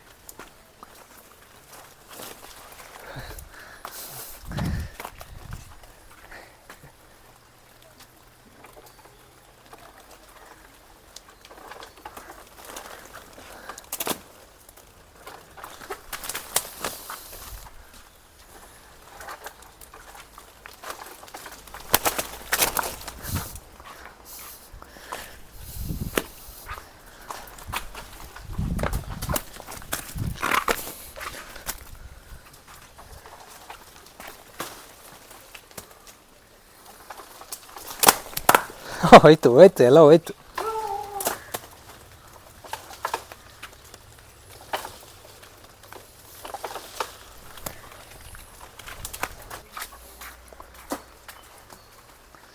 ಹೋಯ್ತು ಎಲ್ಲ ಹೋಯ್ತು.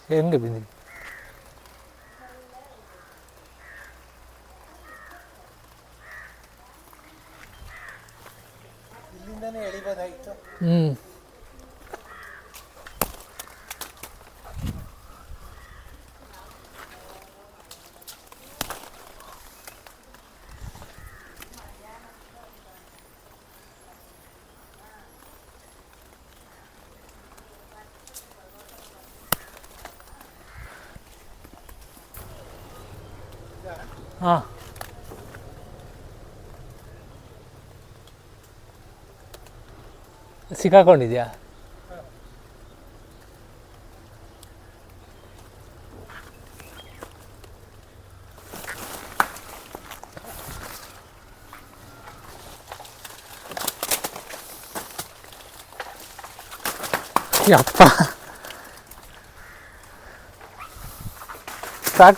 ಹೆಂಗೆ ಬಿದ್ದಿ? ಹಾಂ, ಸಿಕ್ಕಾಕೊಂಡಿದ್ಯಾ? ಯಪ್ಪ,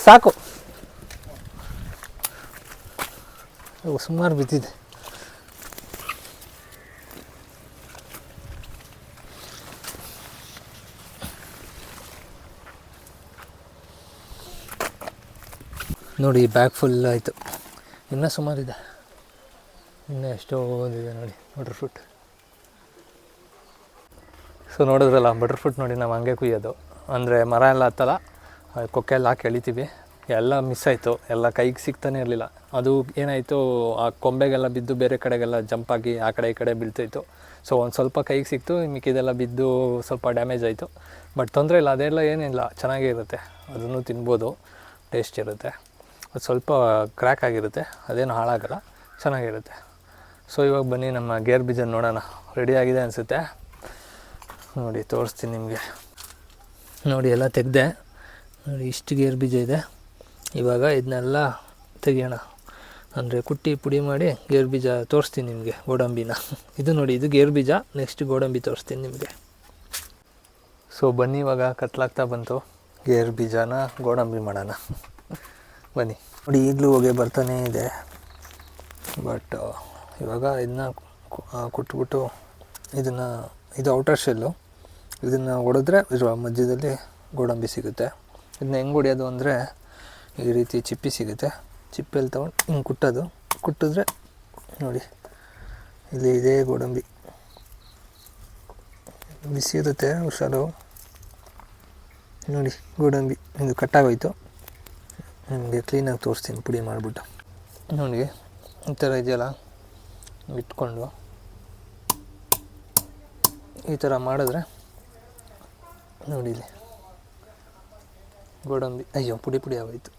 ಸಾಕು ಸುಮಾರು ಬಿದ್ದಿದೆ. ನೋಡಿ, ಬ್ಯಾಗ್ ಫುಲ್ ಆಯಿತು. ಇನ್ನೂ ಸುಮಾರಿದೆ, ಇನ್ನೂ ಎಷ್ಟೋ ಒಂದಿದೆ ನೋಡಿ ಬಟರ್ ಫ್ರೂಟ್. ಸೊ ನೋಡಿದ್ರಲ್ಲ, ಬಟರ್ ಫ್ರೂಟ್ ನೋಡಿ ನಾವು ಹಂಗೆ ಕುಯ್ಯೋದು. ಅಂದರೆ ಮರ ಎಲ್ಲ ಹತ್ತಲ್ಲ, ಕೊಕ್ಕೆ ಎಲ್ಲ ಹಾಕಿ ಎಳಿತೀವಿ. ಎಲ್ಲ ಮಿಸ್ ಆಯಿತು, ಎಲ್ಲ ಕೈಗೆ ಸಿಗ್ತಾನೆ ಇರಲಿಲ್ಲ. ಅದು ಏನಾಯಿತು, ಆ ಕೊಂಬೆಗೆಲ್ಲ ಬಿದ್ದು ಬೇರೆ ಕಡೆಗೆಲ್ಲ ಜಂಪಾಗಿ ಆ ಕಡೆ ಈ ಕಡೆ ಬೀಳ್ತಾಯಿತ್ತು. ಸೊ ಒಂದು ಸ್ವಲ್ಪ ಕೈಗೆ ಸಿಕ್ತು, ಮಿಕ್ಕಿದೆಲ್ಲ ಬಿದ್ದು ಸ್ವಲ್ಪ ಡ್ಯಾಮೇಜ್ ಆಯಿತು. ಬಟ್ ತೊಂದರೆ ಇಲ್ಲ, ಅದೆಲ್ಲ ಏನಿಲ್ಲ, ಚೆನ್ನಾಗೇ ಇರುತ್ತೆ. ಅದನ್ನು ತಿನ್ಬೋದು, ಟೇಸ್ಟ್ ಇರುತ್ತೆ. ಅದು ಸ್ವಲ್ಪ ಕ್ರ್ಯಾಕ್ ಆಗಿರುತ್ತೆ, ಅದೇನು ಹಾಳಾಗಲ್ಲ, ಚೆನ್ನಾಗಿರುತ್ತೆ. ಸೊ ಇವಾಗ ಬನ್ನಿ ನಮ್ಮ ಗೇರು ಬೀಜ ನೋಡೋಣ. ರೆಡಿ ಆಗಿದೆ ಅನಿಸುತ್ತೆ. ನೋಡಿ ತೋರಿಸ್ತೀನಿ ನಿಮಗೆ. ನೋಡಿ ಎಲ್ಲ ತೆಗೆದೆ, ನೋಡಿ ಇಷ್ಟು ಗೇರು ಬೀಜ ಇದೆ. ಇವಾಗ ಇದನ್ನೆಲ್ಲ ತೆಗಿಯೋಣ, ಅಂದರೆ ಕುಟ್ಟಿ ಪುಡಿ ಮಾಡಿ ಗೇರು ಬೀಜ ತೋರಿಸ್ತೀನಿ ನಿಮಗೆ, ಗೋಡಂಬಿನ. ಇದು ನೋಡಿ, ಇದು ಗೇರು ಬೀಜ, ನೆಕ್ಸ್ಟ್ ಗೋಡಂಬಿ ತೋರಿಸ್ತೀನಿ ನಿಮಗೆ. ಸೊ ಬನ್ನಿ, ಇವಾಗ ಕತ್ಲಾಗ್ತಾ ಬಂತು, ಗೇರು ಬೀಜನ ಗೋಡಂಬಿ ಮಾಡೋಣ. ಬನ್ನಿ. ನೋಡಿ ಈಗಲೂ ಹೊಗೆ ಬರ್ತಾನೇ ಇದೆ. ಬಟ್ ಇವಾಗ ಇದನ್ನ ಕುಟ್ಬಿಟ್ಟು ಇದು ಔಟರ್ ಶೆಲ್ಲು, ಇದನ್ನು ಹೊಡೆದ್ರೆ ಇದ್ರ ಮಧ್ಯದಲ್ಲಿ ಗೋಡಂಬಿ ಸಿಗುತ್ತೆ. ಇದನ್ನ ಹೆಂಗೆ ಹೊಡೆಯೋದು ಅಂದರೆ, ಈ ರೀತಿ ಚಿಪ್ಪಿ ಸಿಗುತ್ತೆ. ಚಿಪ್ಪೆಲ್ಲಿ ತೊಗೊಂಡು ಹಿಂಗೆ ಕುಟ್ಟಿದ್ರೆ ನೋಡಿ ಇಲ್ಲಿ ಇದೇ ಗೋಡಂಬಿ ಬಿಸಿ ಇರುತ್ತೆ, ಹುಷಾರು. ನೋಡಿ ಗೋಡಂಬಿ ಇದು ಕಟ್ಟಾಗೋಯ್ತು. ನಿಮಗೆ ಕ್ಲೀನಾಗಿ ತೋರಿಸ್ತೀನಿ ಪುಡಿ ಮಾಡಿಬಿಟ್ಟು. ನೋಡಿ ಈ ಥರ ಇದೆಯಲ್ಲ, ಇಟ್ಕೊಂಡು ಈ ಥರ ಮಾಡಿದ್ರೆ ನೋಡಿ ಇಲ್ಲಿ ಗೋಡಂಬಿ ಅಯ್ಯೋ ಪುಡಿ ಆಗೋಯ್ತು.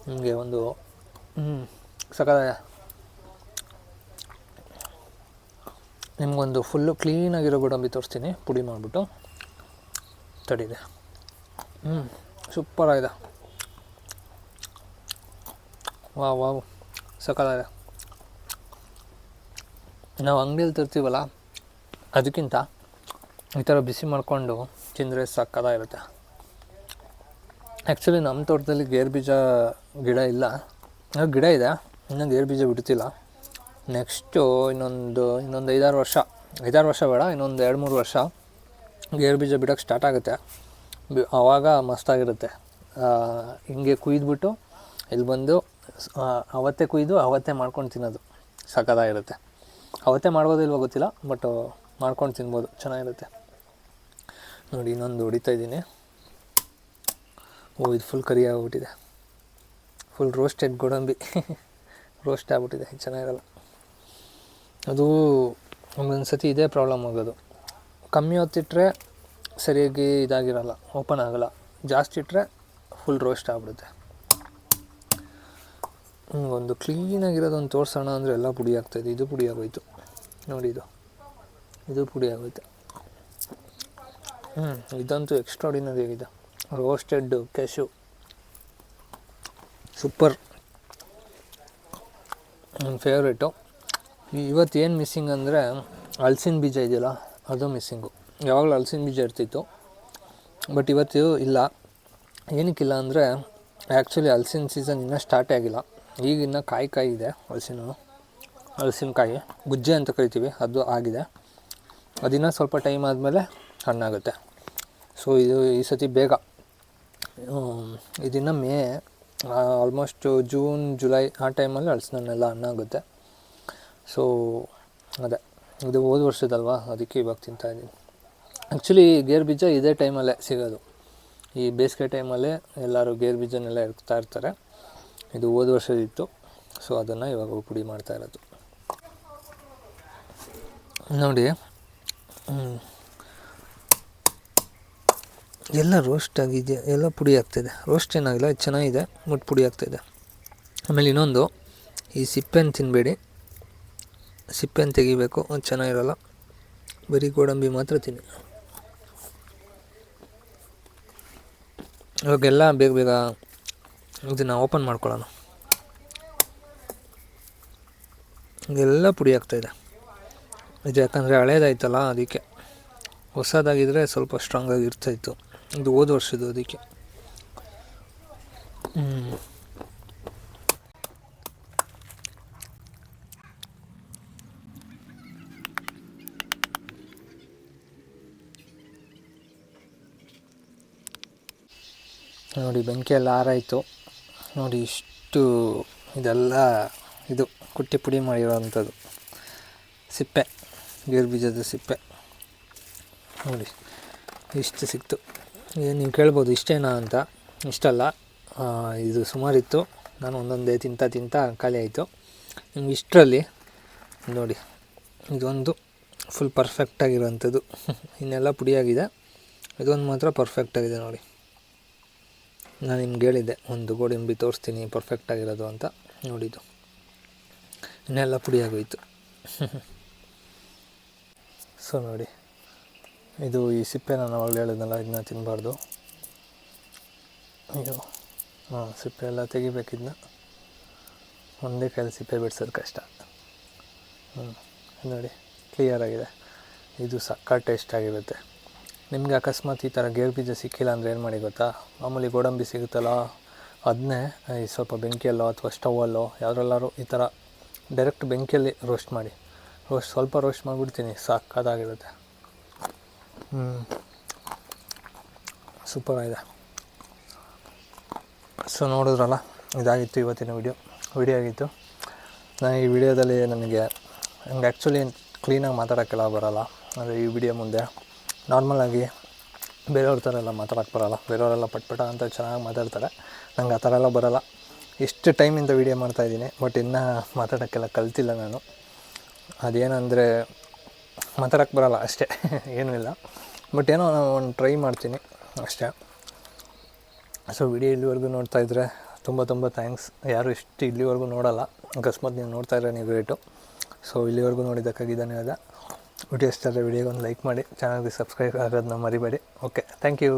ನಿಮಗೆ ಒಂದು ಸಕಾಲ ನಿಮಗೊಂದು ಫುಲ್ಲು ಕ್ಲೀನಾಗಿರೋ ಗೋಡಂಬಿ ತೋರಿಸ್ತೀನಿ ಪುಡಿ ಮಾಡಿಬಿಟ್ಟು. ತಡಿದೆ. ಸೂಪರಾಗಿದೆ. ವಾವ್ ಸಕಾಲಾಗಿದೆ. ನಾವು ಅಂಗಡಿಯಲ್ಲಿ ತರ್ತೀವಲ್ಲ ಅದಕ್ಕಿಂತ ಈ ಥರ ಬಿಸಿ ಮಾಡಿಕೊಂಡು ತಿಂದರೆ ಸಕ್ಕತ್ತಾಗಿರುತ್ತೆ. ಆ್ಯಕ್ಚುಲಿ ನಮ್ಮ ತೋಟದಲ್ಲಿ ಗೇರು ಬೀಜ ಗಿಡ ಇಲ್ಲ, ಗಿಡ ಇದೆ, ಇನ್ನೂ ಗೇರು ಬೀಜ ಬಿಡ್ತಿಲ್ಲ. ನೆಕ್ಸ್ಟು ಇನ್ನೊಂದು 5-6 ವರ್ಷ, 5-6 ವರ್ಷ ಬೇಡ, ಇನ್ನೊಂದು 2-3 ವರ್ಷ ಗೇರು ಬೀಜ ಬಿಡೋಕ್ಕೆ ಸ್ಟಾರ್ಟ್ ಆಗುತ್ತೆ. ಆವಾಗ ಮಸ್ತಾಗಿರುತ್ತೆ. ಹಿಂಗೆ ಕುಯ್ದುಬಿಟ್ಟು ಇಲ್ಲಿ ಬಂದು ಅವತ್ತೇ ಕುಯ್ದು ಅವತ್ತೇ ಮಾಡ್ಕೊಂಡು ತಿನ್ನೋದು ಸಕ್ಕತ್ತಾಗಿರುತ್ತೆ. ಅವತ್ತೇ ಮಾಡ್ಬೋದು ಇಲ್ವೋ ಗೊತ್ತಿಲ್ಲ, ಬಟ್ ಮಾಡ್ಕೊಂಡು ತಿನ್ಬೋದು, ಚೆನ್ನಾಗಿರುತ್ತೆ. ನೋಡಿ ಇನ್ನೊಂದು ಹೊಡಿತಾಯಿದ್ದೀನಿ. ಇದು ಫುಲ್ ಕರಿ ಆಗಿಬಿಟ್ಟಿದೆ, ಫುಲ್ ರೋಸ್ಟೆಡ್ ಗೋಡಂಬಿ ರೋಸ್ಟ್ ಆಗಿಬಿಟ್ಟಿದೆ, ಚೆನ್ನಾಗಿರಲ್ಲ ಅದು. ಒಂದೊಂದು ಸತಿ ಇದೇ ಪ್ರಾಬ್ಲಮ್ ಆಗೋದು, ಕಮ್ಮಿ ಹೊತ್ತಿಟ್ರೆ ಸರಿಯಾಗಿ ಇದಾಗಿರಲ್ಲ, ಓಪನ್ ಆಗೋಲ್ಲ. ಜಾಸ್ತಿ ಇಟ್ಟರೆ ಫುಲ್ ರೋಸ್ಟ್ ಆಗಿಬಿಡುತ್ತೆ. ಒಂದು ಕ್ಲೀನಾಗಿರೋದೊಂದು ತೋರಿಸೋಣ ಅಂದರೆ ಎಲ್ಲ ಪುಡಿ ಆಗ್ತಾಯಿದೆ. ಇದು ಪುಡಿ ಆಗೋಯ್ತು ನೋಡಿ, ಇದು ಪುಡಿ ಆಗೋಯ್ತು. ಇದಂತೂ ಎಕ್ಸ್ಟ್ರಾಡಿನರಿ ಆಗಿದೆ. ರೋಸ್ಟೆಡ್ ಕ್ಯಾಶ್ಯೂ ಸೂಪರ್, ನನ್ನ ಫೇವ್ರೇಟು. ಇವತ್ತು ಏನು ಮಿಸ್ಸಿಂಗ್ ಅಂದರೆ ಹಲಸಿನ ಬೀಜ ಇದೆಯಲ್ಲ, ಅದು ಮಿಸ್ಸಿಂಗು. ಯಾವಾಗಲೂ ಹಲಸಿನ ಬೀಜ ಇರ್ತಿತ್ತು, ಬಟ್ ಇವತ್ತು ಇಲ್ಲ. ಏನಕ್ಕಿಲ್ಲ ಅಂದರೆ ಆ್ಯಕ್ಚುಲಿ ಹಲಸಿನ ಸೀಸನ್ ಇನ್ನೂ ಸ್ಟಾರ್ಟೇ ಆಗಿಲ್ಲ. ಈಗಿನ್ನ ಕಾಯಿ ಇದೆ ಹಲಸಿನಕಾಯಿ ಗುಜ್ಜೆ ಅಂತ ಕರಿತೀವಿ, ಅದು ಆಗಿದೆ. ಅದಿನ್ನೂ ಸ್ವಲ್ಪ ಟೈಮ್ ಆದಮೇಲೆ ಹಣ್ಣಾಗುತ್ತೆ. ಸೊ ಇದು ಈ ಸತಿ ಬೇಗ, ಇದನ್ನು ಮೇ ಆಲ್ಮೋಸ್ಟ್ ಜೂನ್ ಜುಲೈ ಆ ಟೈಮಲ್ಲಿ ಹಲಸಿನನ್ನೆಲ್ಲ ಹಣ್ಣಾಗುತ್ತೆ. ಸೊ ಅದೇ ಇದು ಹೋದ ವರ್ಷದಲ್ವಾ, ಅದಕ್ಕೆ ಇವಾಗ ತಿಂತಾಯಿದ್ದೀನಿ. ಆ್ಯಕ್ಚುಲಿ ಗೇರು ಬೀಜ ಇದೇ ಟೈಮಲ್ಲೇ ಸಿಗೋದು, ಈ ಬೇಸಿಗೆ ಟೈಮಲ್ಲೇ ಎಲ್ಲರೂ ಗೇರು ಬೀಜನೆಲ್ಲ ಇರ್ತಾ ಇರ್ತಾರೆ. ಇದು ಹೋದ ವರ್ಷದಿತ್ತು, ಸೊ ಅದನ್ನು ಇವಾಗ ಪುಡಿ ಮಾಡ್ತಾ ಇರೋದು ನೋಡಿ. ಎಲ್ಲ ರೋಸ್ಟ್ ಆಗಿದೆ, ಎಲ್ಲ ಪುಡಿ ಆಗ್ತಾಯಿದೆ. ರೋಸ್ಟ್ ಏನಾಗಿಲ್ಲ, ಇದು ಚೆನ್ನಾಗಿದೆ, ಬಟ್ ಪುಡಿ ಆಗ್ತಾಯಿದೆ. ಆಮೇಲೆ ಇನ್ನೊಂದು, ಈ ಸಿಪ್ಪೆನ ತಿನ್ನಬೇಡಿ, ಸಿಪ್ಪೆನ ತೆಗಿಬೇಕು, ಅದು ಚೆನ್ನಾಗಿರಲ್ಲ. ಬರೀ ಗೋಡಂಬಿ ಮಾತ್ರ ತಿನ್ನಿ. ಇವಾಗೆಲ್ಲ ಬೇಗ ಇದನ್ನು ಓಪನ್ ಮಾಡ್ಕೊಳ್ಳೋಣ. ಇದೆಲ್ಲ ಪುಡಿ ಆಗ್ತಾಯಿದೆ. ಇದು ಯಾಕಂದರೆ ಹಳೇದಾಯ್ತಲ್ಲ, ಅದಕ್ಕೆ. ಹೊಸದಾಗಿದ್ದರೆ ಸ್ವಲ್ಪ ಸ್ಟ್ರಾಂಗಾಗಿ ಇರ್ತಾಯಿತ್ತು. ಇದು ಹೋದ ವರ್ಷದ್ದು, ಅದಕ್ಕೆ. ನೋಡಿ ಬೆಂಕಿ ಎಲ್ಲ ಆರಾಯಿತು. ನೋಡಿ ಇಷ್ಟು ಇದೆಲ್ಲ ಇದು ಕುಟ್ಟಿ ಪುಡಿ ಮಾಡಿರೋವಂಥದ್ದು ಸಿಪ್ಪೆ, ಗೇರು ಬೀಜದ ಸಿಪ್ಪೆ ನೋಡಿ ಇಷ್ಟು ಸಿಕ್ತು. ಏನು ನೀವು ಕೇಳ್ಬೋದು ಇಷ್ಟೇನಾ ಅಂತ. ಇಷ್ಟಲ್ಲ, ಇದು ಸುಮಾರಿತ್ತು. ನಾನು ಒಂದೊಂದೇ ತಿಂತಾ ಖಾಲಿ ಆಯಿತು. ನಿಮ್ಗೆ ಇಷ್ಟರಲ್ಲಿ ನೋಡಿ ಇದೊಂದು ಫುಲ್ ಪರ್ಫೆಕ್ಟಾಗಿರೋವಂಥದ್ದು. ಇನ್ನೆಲ್ಲ ಪುಡಿಯಾಗಿದೆ, ಇದೊಂದು ಮಾತ್ರ ಪರ್ಫೆಕ್ಟಾಗಿದೆ ನೋಡಿ. ನಾನು ನಿಮ್ಗೆ ಹೇಳಿದ್ದೆ ಒಂದು ಗೋಡಂಬಿ ತೋರಿಸ್ತೀನಿ ಪರ್ಫೆಕ್ಟಾಗಿರೋದು ಅಂತ. ನೋಡಿದ್ದು ಇನ್ನೆಲ್ಲ ಪುಡಿಯಾಗೋಯ್ತು. ಸೊ ನೋಡಿ, ಇದು ಈ ಸಿಪ್ಪೆ ನಾನು ಅವಾಗಲೇ ಹೇಳಿದ್ನಲ್ಲ, ಇದನ್ನ ತಿನ್ನಬಾರ್ದು. ಅಯ್ಯೋ ಸಿಪ್ಪೆ ಎಲ್ಲ ತೆಗಿಬೇಕಿದ್ನ, ಒಂದೇ ಕೈಯಲ್ಲಿ ಸಿಪ್ಪೆ ಬಿಡ್ಸೋದು ಕಷ್ಟ. ನೋಡಿ ಕ್ಲಿಯರಾಗಿದೆ. ಇದು ಸಕ್ಕ ಟೇಸ್ಟಾಗಿರುತ್ತೆ. ನಿಮಗೆ ಅಕಸ್ಮಾತ್ ಈ ಥರ ಗೇರು ಬೀಜ ಸಿಕ್ಕಿಲ್ಲ ಅಂದರೆ ಏನು ಮಾಡಿ ಗೊತ್ತಾ, ಮಾಮೂಲಿ ಗೋಡಂಬಿ ಸಿಗುತ್ತಲ್ಲ, ಅದನ್ನೇ ಸ್ವಲ್ಪ ಬೆಂಕಿಯಲ್ಲೋ ಅಥವಾ ಸ್ಟವಲ್ಲೋ ಯಾವುದ್ರಲ್ಲಾರು ಈ ಥರ ಡೈರೆಕ್ಟ್ ಬೆಂಕಿಯಲ್ಲಿ ರೋಸ್ಟ್ ಮಾಡಿ, ಸ್ವಲ್ಪ ರೋಸ್ಟ್ ಮಾಡಿಬಿಡ್ತೀನಿ, ಸಕ್ಕತ್ತಾಗಿರುತ್ತೆ. ಸೂಪರಾಗಿದೆ. ಸೊ ನೋಡಿದ್ರಲ್ಲ, ಇದಾಗಿತ್ತು ಇವತ್ತಿನ ವಿಡಿಯೋ ಆಗಿತ್ತು. ನಾನು ಈ ವಿಡಿಯೋದಲ್ಲಿ ನನಗೆ ಆ್ಯಕ್ಚುಲಿ ಕ್ಲೀನಾಗಿ ಮಾತಾಡೋಕ್ಕೆಲ್ಲ ಬರೋಲ್ಲ. ಅಂದರೆ ಈ ವಿಡಿಯೋ ಮುಂದೆ ನಾರ್ಮಲಾಗಿ ಬೇರೆಯವ್ರ ಥರ ಎಲ್ಲ ಮಾತಾಡೋಕ್ಕೆ ಬರೋಲ್ಲ. ಬೇರೆಯವರೆಲ್ಲ ಪಟ್ಪಟ ಅಂತ ಚೆನ್ನಾಗಿ ಮಾತಾಡ್ತಾರೆ, ನಂಗೆ ಆ ಥರ ಎಲ್ಲ ಬರೋಲ್ಲ. ಇಷ್ಟು ಟೈಮಿಂದ ವೀಡಿಯೋ ಮಾಡ್ತಾಯಿದ್ದೀನಿ, ಬಟ್ ಇನ್ನೂ ಮಾತಾಡೋಕ್ಕೆಲ್ಲ ಕಲ್ತಿಲ್ಲ ನಾನು. ಅದೇನಂದರೆ ಮಾತಾಡೋಕ್ಕೆ ಬರೋಲ್ಲ ಅಷ್ಟೇ, ಏನೂ ಇಲ್ಲ. ಬಟ್ ಏನೋ ನಾನು ಒಂದು ಟ್ರೈ ಮಾಡ್ತೀನಿ ಅಷ್ಟೇ. ಸೊ ವಿಡಿಯೋ ಇಲ್ಲಿವರೆಗೂ ನೋಡ್ತಾಯಿದ್ರೆ ತುಂಬ ಥ್ಯಾಂಕ್ಸ್. ಯಾರು ಇಷ್ಟು ಇಲ್ಲಿವರೆಗೂ ನೋಡೋಲ್ಲ, ಅಕಸ್ಮಾತ್ ನೀವು ನೋಡ್ತಾಯಿದ್ರೆ ನೀವು ಗ್ರೇಟು. ಸೊ ಇಲ್ಲಿವರೆಗೂ ನೋಡಿದ್ದಕ್ಕಾಗಿ ಧನ್ಯವಾದ. ವಿಡಿಯೋ ಇಷ್ಟ ಆದರೆ ವಿಡಿಯೋಗೆ ಒಂದು ಲೈಕ್ ಮಾಡಿ, ಚಾನಲ್ಗೆ ಸಬ್ಸ್ಕ್ರೈಬ್ ಆಗೋದನ್ನ ಮರಿಬೇಡಿ. Okay, thank you.